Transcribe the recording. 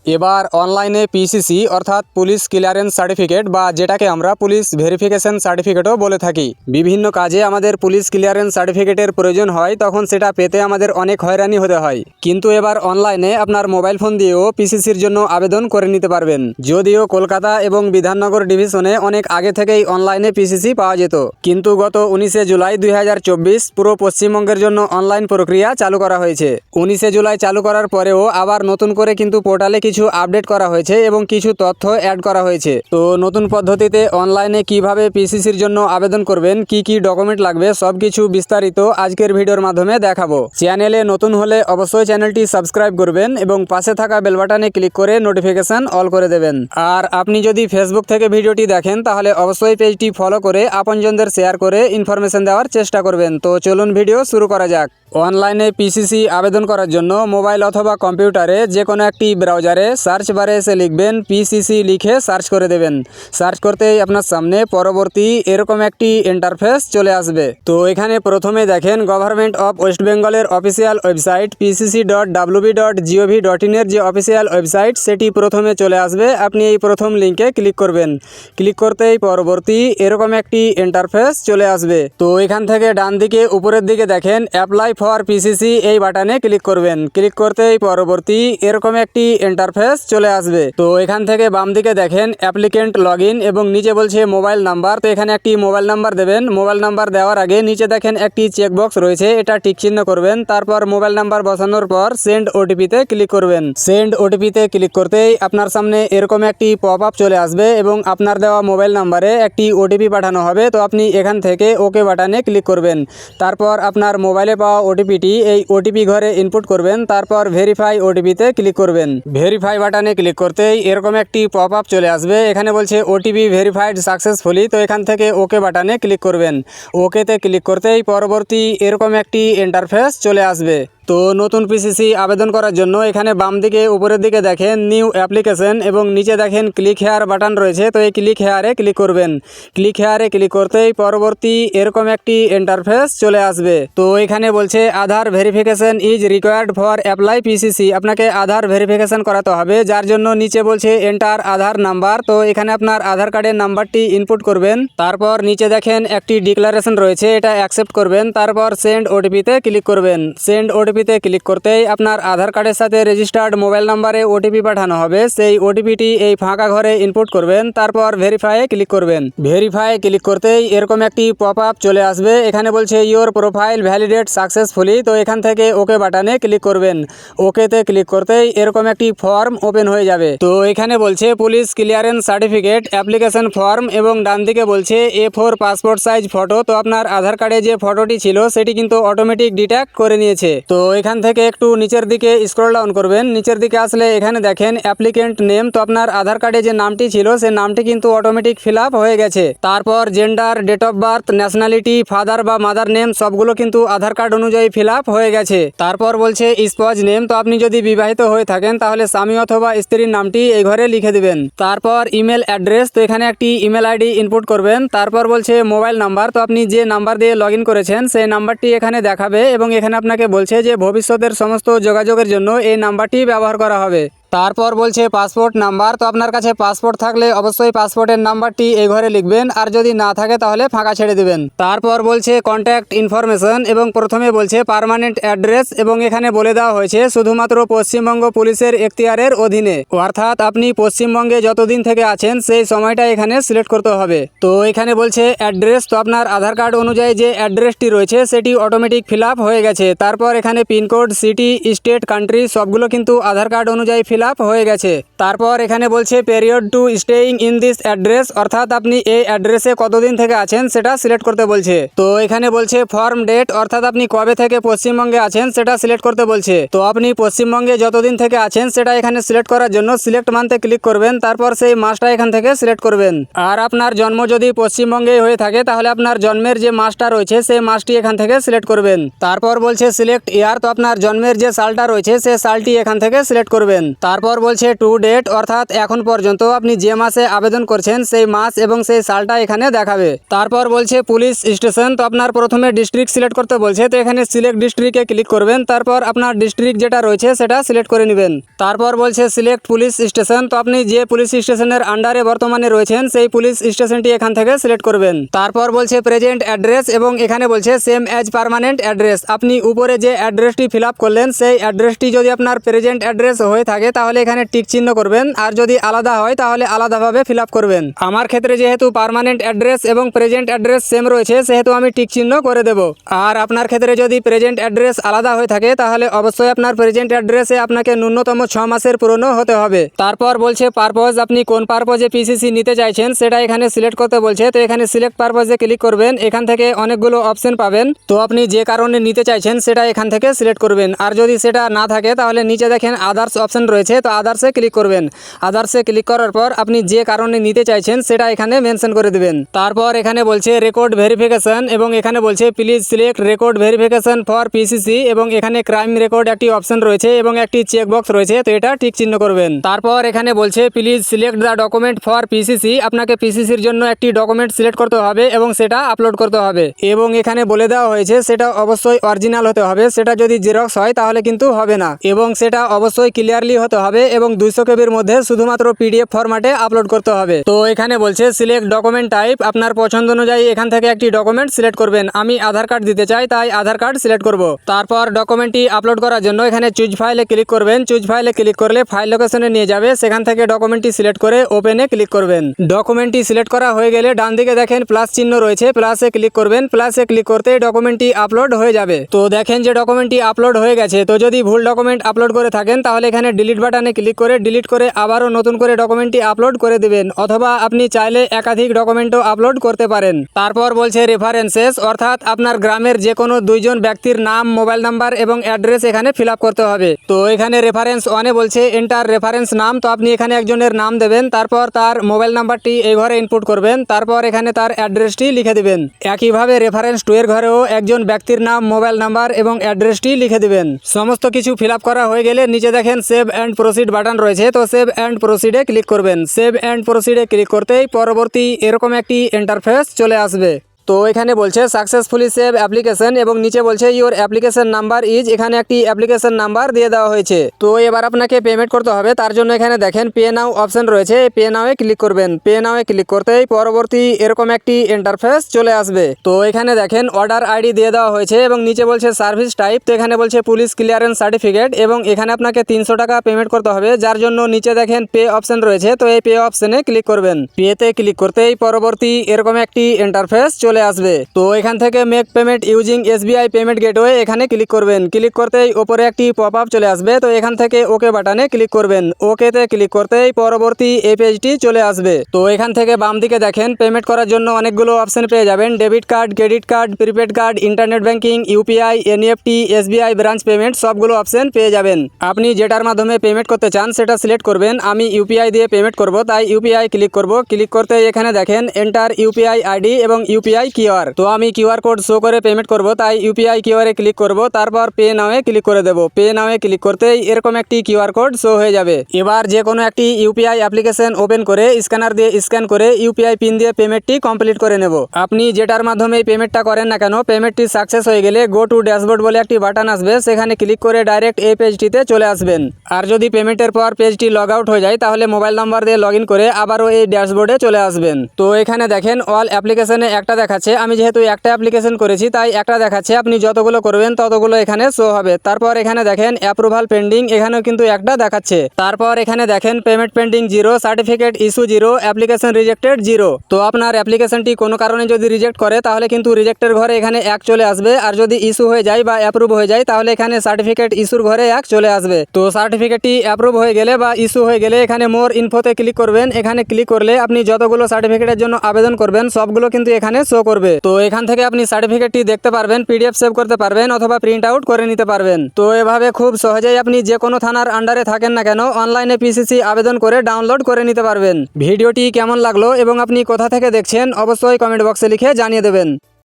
এবার অনলাইনে পিসিসি অর্থাৎ পুলিশ ক্লিয়ারেন্স সার্টিফিকেট বা যেটাকে আমরা পুলিশ ভেরিফিকেশন সার্টিফিকেটও বলে থাকি, বিভিন্ন কাজে আমাদের পুলিশ ক্লিয়ারেন্স সার্টিফিকেটের প্রয়োজন হয়, তখন সেটা পেতে আমাদের অনেক হয়রানি হতে হয়। কিন্তু এবার অনলাইনে আপনার মোবাইল ফোন দিয়েও পিসিসির জন্য আবেদন করে নিতে পারবেন। যদিও কলকাতা এবং বিধাননগর ডিভিশনে অনেক আগে থেকেই অনলাইনে পিসিসি পাওয়া যেত, কিন্তু গত 19শে জুলাই 2024 পুরো পশ্চিমবঙ্গের জন্য অনলাইন প্রক্রিয়া চালু করা হয়েছে। 19শে জুলাই চালু করার পরেও আবার নতুন করে কিন্তু পোর্টালে কিছু আপডেট করা হয়েছে এবং কিছু তথ্য অ্যাড করা হয়েছে। তো নতুন পদ্ধতিতে অনলাইনে কিভাবে পিসিসির জন্য আবেদন করবেন, কি কি ডকুমেন্ট লাগবে, সবকিছু বিস্তারিত আজকের ভিডিওর মাধ্যমে দেখাবো। চ্যানেলে নতুন হলে অবশ্যই চ্যানেলটি সাবস্ক্রাইব করবেন এবং পাশে থাকা বেল বাটনে ক্লিক করে নোটিফিকেশন অল করে দেবেন। আর আপনি যদি ফেসবুক থেকে ভিডিওটি দেখেন তাহলে অবশ্যই পেজটি ফলো করে আপনজনদের শেয়ার করে ইনফরমেশন দেওয়ার চেষ্টা করবেন। তো চলুন ভিডিও শুরু করা যাক। অনলাইনে পিসিসি আবেদন করার জন্য মোবাইল অথবা কম্পিউটারে যে কোনো একটি ব্রাউজারে সার্চ বারে এসে লিখবেন পিসিসি, লিখে সার্চ করে দেবেন। সার্চ করতেই আপনার সামনে পরবর্তী এরকম একটি ইন্টারফেস চলে আসবে। তো এখানে প্রথমে দেখেন গভর্নমেন্ট অফ ওয়েস্ট বেঙ্গলের অফিসিয়াল ওয়েবসাইট pcc.wb.gov.in এর যে অফিসিয়াল ওয়েবসাইট সেটি প্রথমে চলে আসবে। আপনি এই প্রথম লিঙ্কে ক্লিক করবেন। ক্লিক করতেই পরবর্তী এরকম একটি ইন্টারফেস চলে আসবে। তো এখান থেকে ডান দিকে উপরের দিকে দেখেন অ্যাপ্লাই ফর পিসিসি, এই বাটনে ক্লিক করবেন। ক্লিক করতেই পরবর্তী এরকম একটি ইন্টারফেস চলে আসবে। তো এখান থেকে বাম দিকে দেখেন অ্যাপ্লিকেন্ট লগইন এবং নিচে বলছে মোবাইল নাম্বার। তো এখানে একটি মোবাইল নাম্বার দেবেন। মোবাইল নাম্বার দেওয়ার আগে নিচে দেখেন একটি চেকবক্স রয়েছে, এটা টিক চিহ্ন করবেন। তারপর মোবাইল নাম্বার বসানোর পর সেন্ড ওটিপিতে ক্লিক করবেন। সেন্ড ওটিপিতে ক্লিক করতেই আপনার সামনে এরকম একটি পপ আপ চলে আসবে এবং আপনার দেওয়া মোবাইল নাম্বারে একটি ওটিপি পাঠানো হবে। তো আপনি এখান থেকে ওকে বাটনে ক্লিক করবেন। তারপর আপনার মোবাইলে পাওয়া ওটিপিটি এই ওটিপি ঘরে ইনপুট করবেন। তারপর ভেরিফাই ওটিপিতে ক্লিক করবেন। ভেরিফাই বাটনে ক্লিক করতেই এরকম একটি পপ আপ চলে আসবে। এখানে বলছে ওটিপি ভেরিফাইড সাকসেসফুলি। তো এখান থেকে ওকে বাটনে ক্লিক করবেন। ওকেতে ক্লিক করতেই পরবর্তী এরকম একটি ইন্টারফেস চলে আসবে। তো নতুন পিসিসি আবেদন করার জন্য এখানে বাম দিকে উপরের দিকে দেখেন নিউ অ্যাপ্লিকেশন এবং নিচে দেখেন ক্লিক হেয়ার বাটন রয়েছে। তো এই ক্লিক হেয়ারে ক্লিক করবেন। ক্লিক হেয়ারে ক্লিক করতেই পরবর্তী এরকম একটি ইন্টারফেস চলে আসবে। তো এখানে বলছে Aadhaar verification is required for apply PCC, আপনাকে আধার ভেরিফিকেশন করাতে হবে, যার জন্য নিচে বলছে এন্টার আধার নাম্বার। তো এখানে আপনার আধার কার্ডের নাম্বারটি ইনপুট করবেন। তারপর নিচে দেখেন একটি ডিক্লারেশন রয়েছে, এটা অ্যাকসেপ্ট করবেন। তারপর সেন্ড ওটিপিতে ক্লিক করবেন। সেন্ড ওটিপিতে ক্লিক করতেই আপনার আধার কার্ডের সাথে রেজিস্টার্ড মোবাইল নাম্বারে ওটিপি পাঠানো হবে। সেই ওটিপিটি এই ফাঁকা ঘরে ইনপুট করবেন। তারপর ভেরিফাই ক্লিক করবেন। ভেরিফাই ক্লিক করতেই এরকম একটি পপ আপ চলে আসবে। এখানে বলছে ইওর প্রোফাইল ভ্যালিডেট সাকসেসফুলি। তো এখান থেকে ওকে বাটনে ক্লিক করবেন। ওকেতে ক্লিক করতেই এরকম একটি ফর্ম ওপেন হয়ে যাবে। তো এখানে বলছে police clearance certificate application form এবং ডান দিকে বলছে A4 পাসপোর্ট সাইজ ফটো। তো আপনার আধার কার্ডে যে ফটোটি ছিল সেটি কিন্তু অটোমেটিক ডিটেক্ট করে নিয়েছে। তো এখান থেকে একটু নিচের দিকে স্ক্রল ডাউন করবেন। নিচের দিকে আসলে এখানে দেখেন অ্যাপ্লিকেন্ট নেম। তো আপনার আধার কার্ডে যে নামটি ছিল সেই নামটি কিন্তু অটোমেটিক ফিল আপ হয়ে গেছে। তারপর gender, date of birth, nationality, father বা মাদার নেম সবগুলো কিন্তু আধার কার্ড অনুযায়ী ফিল আপ হয়ে গেছে। তারপর বলছে স্পজ নেম। তো আপনি যদি বিবাহিত হয়ে থাকেন তাহলে স্বামী অথবা স্ত্রীর নামটি এই ঘরে লিখে দিবেন। তারপর ইমেল অ্যাড্রেস। তো এখানে একটি ইমেল আইডি ইনপুট করবেন। তারপর বলছে মোবাইল নাম্বার। তো আপনি যে নাম্বার দিয়ে লগ ইন করেছেন সেই নাম্বারটি এখানে দেখাবে এবং এখানে আপনাকে বলছে যে ভবিষ্যতের সমস্ত যোগাযোগের জন্য এই নাম্বারটি ব্যবহার করা হবে। তারপর বলছে পাসপোর্ট নাম্বার। তো আপনার কাছে পাসপোর্ট থাকলে অবশ্যই পাসপোর্টের নাম্বারটি এই ঘরে লিখবেন, আর যদি না থাকে তাহলে ফাঁকা ছেড়ে দিবেন। তারপর বলছে কন্ট্যাক্ট ইনফরমেশন এবং প্রথমে বলছে পার্মানেন্ট অ্যাড্রেস এবং এখানে বলে দেওয়া হয়েছে শুধুমাত্র পশ্চিমবঙ্গ পুলিশের এখতিয়ারের অধীনে, অর্থাৎ আপনি পশ্চিমবঙ্গে যতদিন থেকে আছেন সেই সময়টা এখানে সিলেক্ট করতে হবে। তো এখানে বলছে অ্যাড্রেস। তো আপনার আধার কার্ড অনুযায়ী যে অ্যাড্রেসটি রয়েছে সেটি অটোমেটিক ফিল আপ হয়ে গেছে। তারপর এখানে পিনকোড, সিটি, স্টেট, কান্ট্রি সবগুলো কিন্তু আধার কার্ড অনুযায়ী ফিল আপ হয়ে গেছে। তারপর এখানে বলছে period to staying in this address, অর্থাৎ আপনি এই অ্যাড্রেসে কতদিন থেকে আছেন সেটা সিলেক্ট করতে বলছে। তো এখানে বলছে ফর্ম ডেট, অর্থাৎ আপনি কবে থেকে পশ্চিমবঙ্গে আছেন সেটা সিলেক্ট করতে বলছে। তো আপনি পশ্চিমবঙ্গে যতদিন থেকে আছেন সেটা এখানে সিলেক্ট করার জন্য সিলেক্ট মান্থে ক্লিক করবেন। তারপর সেই মাসটা এখান থেকে সিলেক্ট করবেন। আর আপনার জন্ম যদি পশ্চিমবঙ্গে হয়ে থাকে তাহলে আপনার জন্মের যে মাসটা রয়েছে সেই মাসটি এখান থেকে সিলেক্ট করবেন। তারপর বলছে সিলেক্ট ইয়ার। তো আপনার জন্মের যে সালটা রয়েছে সেই সালটি এখান থেকে সিলেক্ট করবেন। তারপর বলছে টু ডেট, অর্থাৎ এখন পর্যন্ত আপনি যে মাসে আবেদন করছেন সেই মাস এবং সেই সালটা এখানে দেখাবে। তারপর বলছে পুলিশ স্টেশন, তো আপনার প্রথমে ডিস্ট্রিক্ট সিলেক্ট করতে বলছে, তো এখানে সিলেক্ট ডিস্ট্রিক্টে ক্লিক করবেন। তারপর আপনার ডিস্ট্রিক্ট যেটা রয়েছে সেটা সিলেক্ট করে নেবেন। তারপর বলছে সিলেক্ট পুলিশ স্টেশন, তো আপনি যে পুলিশ স্টেশনের আন্ডারে বর্তমানে রয়েছেন সেই পুলিশ স্টেশনটি এখান থেকে সিলেক্ট করবেন। তারপর বলছে প্রেজেন্ট অ্যাড্রেস, এবং এখানে বলছে সেম অ্যাজ পার্মানেন্ট অ্যাড্রেস। আপনি উপরে যে অ্যাড্রেসটি ফিল আপ করলেন সেই অ্যাড্রেসটি যদি আপনার প্রেজেন্ট অ্যাড্রেস হয়ে থাকে তাহলে এখানে টিক চিহ্ন করবেন, আর যদি আলাদা হয় তাহলে আলাদাভাবে ফিল আপ করবেন। আমার ক্ষেত্রে যেহেতু পার্মানেন্ট অ্যাড্রেস এবং প্রেজেন্ট অ্যাড্রেস সেম রয়েছে সেহেতু আমি টিক চিহ্ন করে দেব। আর আপনার ক্ষেত্রে যদি প্রেজেন্ট অ্যাড্রেস আলাদা হয়ে থাকে তাহলে অবশ্যই আপনার প্রেজেন্ট অ্যাড্রেসে আপনাকে ন্যূনতম 6 মাসের পুরনো হতে হবে। তারপর বলছে পারপোজ, আপনি কোন পারপোজে পিসিসি নিতে চাইছেন সেটা এখানে সিলেক্ট করতে বলছে, তো এখানে সিলেক্ট পারপোজে ক্লিক করবেন। এখান থেকে অনেকগুলো অপশন পাবেন, তো আপনি যে কারণে নিতে চাইছেন সেটা এখান থেকে সিলেক্ট করবেন। আর যদি সেটা না থাকে তাহলে নিচে দেখেন আদার্স অপশন রয়েছে, তো আদার্সে ক্লিক করবেন। আদার্সে ক্লিক করার পর আপনি যে কারণে নিতে চাইছেন সেটা এখানে মেনশন করে দিবেন। তারপর এখানে বলছে রেকর্ড ভেরিফিকেশন, এবং এখানে বলছে please select record verification for PCC, এবং এখানে ক্রাইম রেকর্ড একটি অপশন রয়েছে এবং একটি চেকবক্স রয়েছে, তো এটা টিক চিহ্ন করবেন। তারপর এখানে বলছে please select the document for PCC, আপনাকে পিসিসির জন্য একটি ডকুমেন্ট সিলেক্ট করতে হবে এবং সেটা আপলোড করতে হবে। এবং এখানে বলে দেওয়া হয়েছে সেটা অবশ্যই অরিজিনাল হতে হবে, সেটা যদি জেরক্স হয় তাহলে কিন্তু হবে না, এবং সেটা অবশ্যই ক্লিয়ারলি হতে হবে এবং 200 কেবির মধ্যে শুধুমাত্র পিডিএফ ফরম্যাটে আপলোড করতে হবে। তো এখানে বলছে সিলেক্ট ডকুমেন্ট টাইপ, আপনার পছন্দ অনুযায়ী এখান থেকে একটি ডকুমেন্ট সিলেক্ট করবেন। আমি আধার কার্ড দিতে চাই তাই আধার কার্ড সিলেক্ট করব। তারপর ডকুমেন্টটি আপলোড করার জন্য এখানে চুজ ফাইলে ক্লিক করবেন। চুজ ফাইলে ক্লিক করলে ফাইল লোকেশনে নিয়ে যাবে, সেখান থেকে ডকুমেন্টটি সিলেক্ট করে ওপেনে ক্লিক করবেন। ডকুমেন্টটি সিলেক্ট করা হয়ে গেলে ডান দিকে দেখেন প্লাস চিহ্ন রয়েছে, প্লাসে ক্লিক করবেন। প্লাসে ক্লিক করতে ডকুমেন্টটি আপলোড হয়ে যাবে। তো দেখেন যে ডকুমেন্টটি আপলোড হয়ে গেছে। তো যদি ভুল ডকুমেন্ট আপলোড করে থাকেন তাহলে এখানে ডিলিট বাটনে ক্লিক করে ডিলিট করে আবারও নতুন করে ডকুমেন্টটি আপলোড করে দিবেন, অথবা আপনি চাইলে একাধিক ডকুমেন্টও আপলোড করতে পারেন। তারপর বলছে রেফারেন্সেস, অর্থাৎ আপনার গ্রামের যে কোনো 2 জন ব্যক্তির নাম, মোবাইল নাম্বার এবং অ্যাড্রেস এখানে ফিল আপ করতে হবে। তো এখানে রেফারেন্স 1-এ বলছে এন্টার রেফারেন্স নাম, তো আপনি এখানে একজনের নাম দেবেন, তারপর তার মোবাইল নাম্বারটি এই ঘরে ইনপুট করবেন, তারপর এখানে তার অ্যাড্রেসটি লিখে দিবেন। একইভাবে রেফারেন্স 2-এর ঘরেও একজন ব্যক্তির নাম, মোবাইল নাম্বার এবং অ্যাড্রেসটি লিখে দিবেন। সমস্ত কিছু ফিল আপ করা হয়ে গেলে নিচে দেখেন সেভ অ্যান্ড প্রসিড বাটন রয়েছে, তো সেভ অ্যান্ড প্রসিডে ক্লিক করবেন। সেভ অ্যান্ড প্রসিডে ক্লিক করতেই পরবর্তী এরকম একটি ইন্টারফেস চলে আসবে। তো এখানে বলছে সাকসেসফুলি সেভ অ্যাপ্লিকেশন, এবং নিচে বলছে ইওর অ্যাপ্লিকেশন নাম্বার ইজ, এখানে একটি অ্যাপ্লিকেশন নাম্বার দিয়ে দেওয়া হয়েছে। তো এবার আপনাকে পেমেন্ট করতে হবে, তার জন্য এখানে দেখেন পে নাও অপশন রয়েছে, পে নাও এ ক্লিক করবেন। পে নাও এ ক্লিক করতেই পরবর্তী এরকম একটি ইন্টারফেস চলে আসবে। তো এখানে দেখেন অর্ডার আইডি দিয়ে দেওয়া হয়েছে এবং নিচে বলছে সার্ভিস টাইপ, তো এখানে বলছে পুলিশ ক্লিয়ারেন্স সার্টিফিকেট, এবং এখানে আপনাকে 300 টাকা পেমেন্ট করতে হবে, যার জন্য নিচে দেখেন পে অপশন রয়েছে, তো এই পে অপশনে ক্লিক করবেন। পেতে ক্লিক করতেই পরবর্তী এরকম একটি ইন্টারফেস চলে আসবে। তো এখান থেকে make payment using SBI payment gateway এখানে ক্লিক করবেন। ক্লিক করতেই ওপরে একটি পপ আপ চলে আসবে, তো এখান থেকে ওকে বাটনে ক্লিক করবেন। ওকেতে ক্লিক করতেই পরবর্তী এই পেজটি চলে আসবে। তো এখান থেকে বাম দিকে দেখেন পেমেন্ট করার জন্য অনেকগুলো অপশন পেয়ে যাবেন, debit card, credit card, prepaid card, internet banking, UPI, NEFT, SBI branch payment, সবগুলো অপশন পেয়ে যাবেন। আপনি যেটার মাধ্যমে পেমেন্ট করতে চান সেটা সিলেক্ট করবেন। আমি ইউপিআই দিয়ে পেমেন্ট করব, তাই ইউপিআই ক্লিক করব। ক্লিক করতে এখানে দেখেন এন্টার ইউপিআই আইডি এবং ইউপিআই কিউআর, তো আমি কিউআর কোড শো করে পেমেন্ট করব, তাই ইউপিআই কিউআর এ ক্লিক করব। তারপর পে নাও এ ক্লিক করে দেব। পে নাও এ ক্লিক করতেই এরকম একটি কিউআর কোড শো হয়ে যাবে। এবার যে কোনো একটি ইউপিআই অ্যাপ্লিকেশন ওপেন করে স্ক্যানার দিয়ে স্ক্যান করে ইউপিআই পিন দিয়ে পেমেন্টটি কমপ্লিট করে নেব। আপনি যেটার মাধ্যমে পেমেন্টটা করেন না কেন, পেমেন্টটি সাকসেস হয়ে গেলে গো টু ড্যাশবোর্ড বলে একটি বাটন আসবে, সেখানে ক্লিক করে ডাইরেক্ট এই পেজটিতে চলে আসবেন। আর যদি পেমেন্টের পর পেজটি লগ আউট হয়ে যায় তাহলে মোবাইল নাম্বার দিয়ে লগ ইন করে আবারও এই ড্যাশবোর্ডে চলে আসবেন। তো এখানে দেখেন অল অ্যাপ্লিকেশনে একটা দেখাচ্ছে, আমি যেহেতু একটা অ্যাপ্লিকেশন করেছি তাই একটা দেখাচ্ছে, আপনি যতগুলো করবেন ততগুলো এখানে শো হবে। তারপর এখানে দেখেন অ্যাপ্রুভাল পেন্ডিং, এখানেও কিন্তু একটা দেখাচ্ছে। তারপর এখানে দেখেন payment pending 0, certificate issue 0, application rejected 0। তো আপনার অ্যাপ্লিকেশনটি কোনো কারণে যদি রিজেক্ট করে তাহলে কিন্তু রিজেক্টের ঘরে এখানে 1 চলে আসবে, আর যদি ইস্যু হয়ে যায় বা অ্যাপ্রুভ হয়ে যায় তাহলে এখানে সার্টিফিকেট ইস্যুর ঘরে 1 চলে আসবে। তো সার্টিফিকেটটি অ্যাপ্রুভ হয়ে গেলে বা ইস্যু হয়ে গেলে এখানে মোর ইনফোতে ক্লিক করবেন। এখানে ক্লিক করলে আপনি যতগুলো সার্টিফিকেটের জন্য আবেদন করবেন সবগুলো কিন্তু এখানে শো করবে। তো এখান থেকে আপনি সার্টিফিকেটটি দেখতে পারবেন, পিডিএফ সেভ করতে পারবেন অথবা প্রিন্ট আউট করে নিতে পারবেন। তো এভাবে খুব সহজেই আপনি যে কোনো থানার আন্ডারে থাকেন না কেন অনলাইনে পিসিসি আবেদন করে ডাউনলোড করে নিতে পারবেন। ভিডিওটি কেমন লাগলো এবং আপনি কোথা থেকে দেখছেন অবশ্যই কমেন্ট বক্সে লিখে জানিয়ে দেবেন।